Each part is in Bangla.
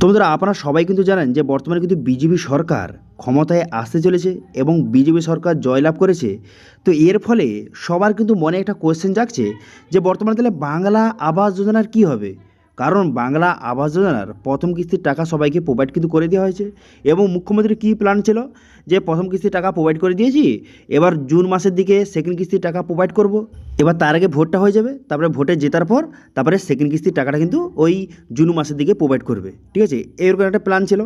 তো বন্ধুরা, আপনারা সবাই কিন্তু জানেন যে বর্তমানে কিন্তু বিজেপি সরকার ক্ষমতায় আসতে চলেছে এবং বিজেপি সরকার জয়লাভ করেছে। তো এর ফলে সবার কিন্তু মনে একটা কোয়েশ্চেন জাগছে যে বর্তমানে তাহলে বাংলা আবাস যোজনার কি হবে। কারণ বাংলা আবাস যোজনার প্রথম কিস্তির টাকা সবাইকে প্রোভাইড কিন্তু করে দেওয়া হয়েছে এবং মুখ্যমন্ত্রীর কী প্ল্যান ছিল যে প্রথম কিস্তির টাকা প্রোভাইড করে দিয়েছি, এবার জুন মাসের দিকে সেকেন্ড কিস্তির টাকা প্রোভাইড করব। এবার তার আগে ভোটটা হয়ে যাবে, তারপরে ভোটে জেতার পর তারপরে সেকেন্ড কিস্তির টাকাটা কিন্তু ওই জুন মাসের দিকে প্রোভাইড করবে। ঠিক আছে, এরকম একটা প্ল্যান ছিল।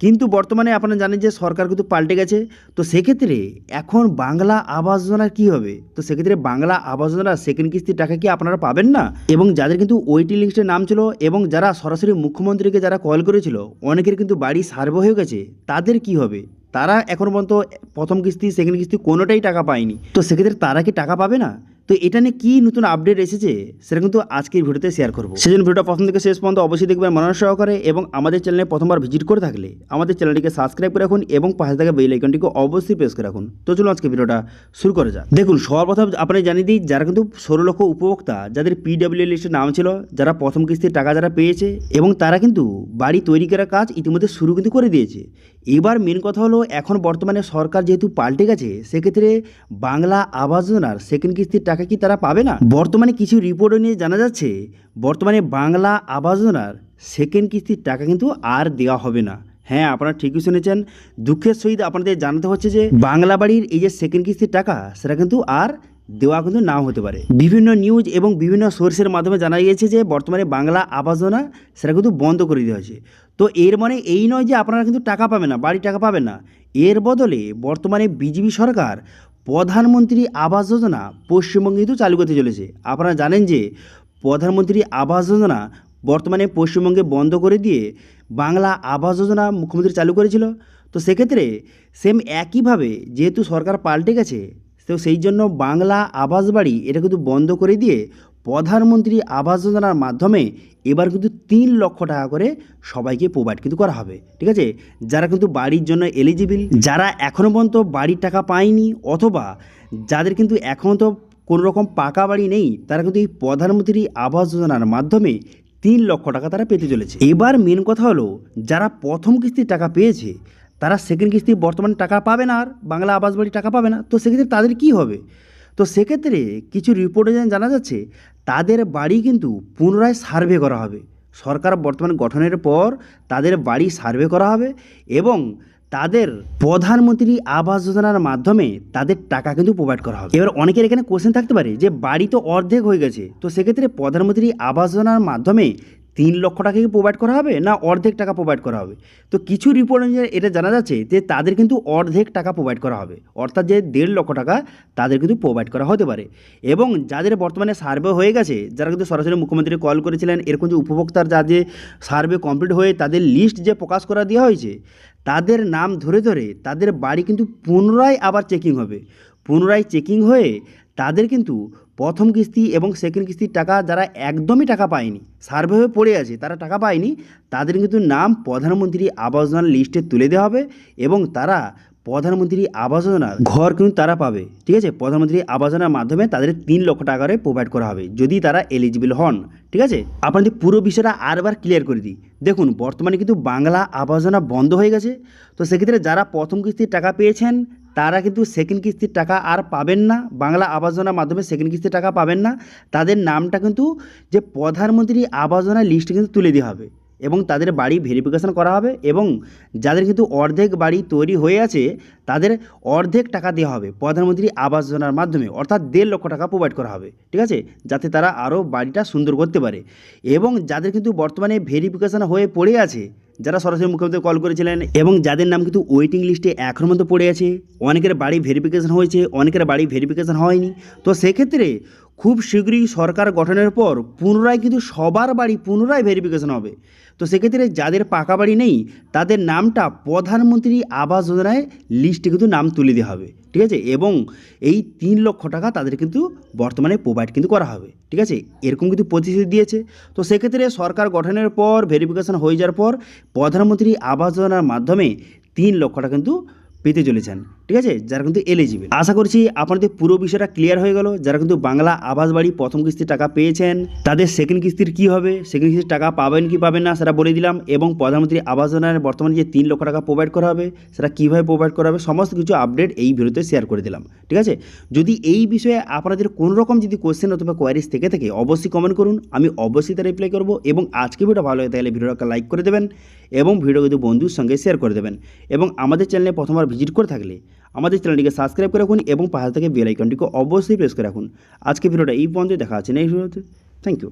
কিন্তু বর্তমানে আপনারা জানেন যে সরকার কিন্তু পাল্টে গেছে। তো সেক্ষেত্রে এখন বাংলা আবাস যোজনার কী হবে? তো সেক্ষেত্রে বাংলা আবাস যোজনার সেকেন্ড কিস্তির টাকা কি আপনারা পাবেন না? এবং যাদের কিন্তু ওয়েটিং লিস্টে নাম ছিল এবং যারা সরাসরি মুখ্যমন্ত্রীকে যারা কল করেছিল, অনেকের কিন্তু বাড়ি সার্ভে হয়ে গেছে, তাদের কি হবে? তারা এখন পর্যন্ত প্রথম কিস্তি সেকেন্ড কিস্তি কোনোটাই টাকা পায়নি। তো সেক্ষেত্রে তারা কি টাকা পাবে না? তো এটা নিয়ে কী নতুন আপডেট এসেছে সেটা কিন্তু আজকের ভিডিওতে শেয়ার করবো। সেজন্য ভিডিওটা প্রথম থেকে শেষ পর্যন্ত অবশ্যই দেখবেন মনোযোগ সহকারে, এবং আমাদের চ্যানেলে প্রথমবার ভিজিট করে থাকলে আমাদের চ্যানেলটিকে সাবস্ক্রাইব করে রাখুন এবং পাশে থাকা বেল আইকনটিকে অবশ্যই প্রেস করে রাখুন। তো চলুন আজকে ভিডিওটা শুরু করে যাক। দেখুন, সর্বপ্রথম আপনারা জানিয়ে দিই, যারা কিন্তু 16 লক্ষ উপভোক্তা যাদের পিডব্লিউ লিস্টে নাম ছিল, যারা প্রথম কিস্তির টাকা যারা পেয়েছে এবং তারা কিন্তু বাড়ি তৈরি করার কাজ ইতিমধ্যে শুরু কিন্তু করে দিয়েছে। এবার মেন কথা হলো, এখন বর্তমানে সরকার যেহেতু পাল্টে গেছে, সেক্ষেত্রে বাংলা আবাস যোজনার সেকেন্ড কিস্তির টাকা কি তারা পাবে না? বর্তমানে কিছু রিপোর্ট নিয়ে জানা যাচ্ছে বর্তমানে বাংলা আবাস যোজনার সেকেন্ড কিস্তির টাকা কিন্তু আর দেওয়া হবে না। হ্যাঁ, আপনারা ঠিকই শুনেছেন। দুঃখের সহিত আপনাদের জানাতে হচ্ছে যে বাংলা বাড়ির এই যে সেকেন্ড কিস্তির টাকা, সেটা কিন্তু আর দেওয়া কিন্তু নাও হতে পারে। বিভিন্ন নিউজ এবং বিভিন্ন সোর্সের মাধ্যমে জানা গিয়েছে যে বর্তমানে বাংলা আবাস যোজনা সেটা কিন্তু বন্ধ করে দেওয়া হয়েছে। তো এর মানে এই নয় যে আপনারা কিন্তু টাকা পাবেন না, বাড়ি টাকা পাবেন না। এর বদলে বর্তমানে বিজেপি সরকার প্রধানমন্ত্রী আবাস যোজনা পশ্চিমবঙ্গে কিন্তু চালু করতে চলেছে। আপনারা জানেন যে প্রধানমন্ত্রী আবাস যোজনা বর্তমানে পশ্চিমবঙ্গে বন্ধ করে দিয়ে বাংলা আবাস যোজনা মুখ্যমন্ত্রী চালু করেছিল। তো সেক্ষেত্রে সেম একইভাবে যেহেতু সরকার পাল্টে গেছে, তো সেই জন্য বাংলা আবাস বাড়ি এটা কিন্তু বন্ধ করে দিয়ে প্রধানমন্ত্রী আবাস যোজনার মাধ্যমে এবার কিন্তু 3 লক্ষ টাকা করে সবাইকে প্রোভাইড কিন্তু করা হবে। ঠিক আছে, যারা কিন্তু বাড়ির জন্য এলিজিবল, যারা এখনও পর্যন্ত বাড়ির টাকা পায়নি, অথবা যাদের কিন্তু এখনও তো কোনো রকম পাকা বাড়ি নেই, তারা কিন্তু এই প্রধানমন্ত্রী আবাস যোজনার মাধ্যমে 3 লক্ষ টাকা তারা পেতে চলেছে। এবার মেন কথা হলো, যারা প্রথম কিস্তির টাকা পেয়েছে তারা সেকেন্ড কিস্তি বর্তমানে টাকা পাবে না, আর বাংলা আবাস বাড়ি টাকা পাবে না। তো সেক্ষেত্রে তাদের কি হবে? তো সেক্ষেত্রে কিছু রিপোর্টে জানা যাচ্ছে তাদের বাড়ি কিন্তু পুনরায় সার্ভে করা হবে। সরকার বর্তমানে গঠনের পর তাদের বাড়ি সার্ভে করা হবে এবং তাদের প্রধানমন্ত্রী আবাস যোজনার মাধ্যমে তাদের টাকা কিন্তু প্রোভাইড করা হবে। এবার অনেকের এখানে কোশ্চেন থাকতে পারে যে বাড়ি তো অর্ধেক হয়ে গেছে, তো সেক্ষেত্রে প্রধানমন্ত্রী আবাস যোজনার মাধ্যমে 3 লক্ষ টাকা কি প্রোভাইড করা হবে না অর্ধেক টাকা প্রোভাইড করা হবে? তো কিছু রিপোর্ট অনুযায়ী এটা জানা যাচ্ছে যে তাদের কিন্তু অর্ধেক টাকা প্রোভাইড করা হবে, অর্থাৎ যে 1.5 লক্ষ টাকা তাদের কিন্তু প্রোভাইড করা হতে পারে। এবং যাদের বর্তমানে সার্ভে হয়ে গেছে, যারা কিন্তু সরাসরি মুখ্যমন্ত্রী কল করেছিলেন, এরকম যে উপভোক্তার যা যে সার্ভে কমপ্লিট হয়ে তাদের লিস্ট যে প্রকাশ করা দেওয়া হয়েছে, তাদের নাম ধরে ধরে তাদের বাড়ি কিন্তু পুনরায় আবার চেকিং হবে। পুনরায় চেকিং হয়ে তাদের কিন্তু প্রথম কিস্তি এবং সেকেন্ড কিস্তির টাকা যারা একদমই টাকা পায়নি, সার্ভে হয়ে পড়ে আছে, তারা টাকা পায়নি, তাদের কিন্তু নাম প্রধানমন্ত্রী আবাস যোজনার লিস্টে তুলে দেওয়া হবে এবং তারা প্রধানমন্ত্রী আবাস যোজনার ঘর কিন্তু তারা পাবে। ঠিক আছে, প্রধানমন্ত্রী আবাস যোজনার মাধ্যমে তাদের 3 লক্ষ টাকা করে প্রোভাইড করা হবে যদি তারা এলিজিবল হন। ঠিক আছে, আপনাদের পুরো বিষয়টা আরবার ক্লিয়ার করে দিই। দেখুন, বর্তমানে কিন্তু বাংলা আবাস যোজনা বন্ধ হয়ে গেছে। তো সেক্ষেত্রে যারা প্রথম কিস্তির টাকা পেয়েছেন তারা কিন্তু সেকেন্ড কিস্তির টাকা আর পাবেন না, বাংলা আবাস যোজনার মাধ্যমে সেকেন্ড কিস্তির টাকা পাবেন না। তাদের নামটা কিন্তু যে প্রধানমন্ত্রী আবাস যোজনার লিস্টে কিন্তু তুলে দেওয়া হবে এবং তাদের বাড়ি ভেরিফিকেশন করা হবে এবং যাদের কিন্তু অর্ধেক বাড়ি তৈরি হয়ে আছে তাদের অর্ধেক টাকা দেওয়া হবে প্রধানমন্ত্রী আবাস যোজনার মাধ্যমে, অর্থাৎ 1.5 লক্ষ টাকা প্রোভাইড করা হবে। ঠিক আছে, যাতে তারা আরও বাড়িটা সুন্দর করতে পারে। এবং যাদের কিন্তু বর্তমানে ভেরিফিকেশন হয়ে পড়ে আছে, যারা সরাসরি মুখ্যমন্ত্রী কল করেছিলেন এবং যাদের নাম কিন্তু ওয়েটিং লিস্টে এখনও মতো পড়ে আছে, অনেকের বাড়ি ভেরিফিকেশন হয়েছে, অনেকের বাড়ি ভেরিফিকেশন হয়নি। তো সেক্ষেত্রে খুব শীঘ্রই সরকার গঠনের পর পুনরায় কিন্তু সবার বাড়ি পুনরায় ভেরিফিকেশন হবে। তো সেক্ষেত্রে যাদের পাকা বাড়ি নেই তাদের নামটা প্রধানমন্ত্রী আবাস যোজনায় লিস্টে কিন্তু নাম তুলে দেওয়া হবে। ঠিক আছে, এবং এই 3 লক্ষ টাকা তাদের কিন্তু বর্তমানে প্রোভাইড কিন্তু করা হবে। ঠিক আছে, এরকম কিন্তু প্রতিশ্রুতি দিয়েছে। তো সেক্ষেত্রে সরকার গঠনের পর ভেরিফিকেশন হয়ে যাওয়ার পর প্রধানমন্ত্রী আবাস যোজনার মাধ্যমে 3 লক্ষ টাকা কিন্তু পেতে চলেছেন, ঠিক আছে, যারা কিন্তু এলিজিবল। আশা করছি আপনাদের পুরো বিষয়টা ক্লিয়ার হয়ে গেল। যারা কিন্তু বাংলা আবাস বাড়ি প্রথম কিস্তির টাকা পেয়েছেন তাদের সেকেন্ড কিস্তির কি হবে, সেকেন্ড কিস্তির টাকা পাবেন কি পাবেন না সেটা বলে দিলাম, এবং প্রধানমন্ত্রী আবাস যোজনার বর্তমানে যে 3 লক্ষ টাকা প্রোভাইড করা হবে সেটা কীভাবে প্রোভাইড করা হবে সমস্ত কিছু আপডেট এই ভিডিওতে শেয়ার করে দিলাম, ঠিক আছে। যদি এই বিষয়ে আপনাদের কোনো রকম যদি কোয়েশ্চেন অথবা কোয়ারিজ থেকে থাকে অবশ্যই কমেন্ট করুন, আমি অবশ্যই তার রিপ্লাই করব। এবং আজকে ভিডিও ভালো হয়ে থাকলে ভিডিওটাকে লাইক করে দেবেন এবং ভিডিও কিন্তু বন্ধুর সঙ্গে শেয়ার করে দেবেন। এবং আমাদের চ্যানেলে প্রথমবার ভিজিট করে থাকলে আমাদের চ্যানেলটিকে সাবস্ক্রাইব করে রাখুন এবং পাশে থেকে বেল আইকনটিকে অবশ্যই প্রেস করে রাখুন। আজকে ভিডিওটা এই পর্যন্ত, দেখা আছে নেক্সট ভিডিওতে। Thank you.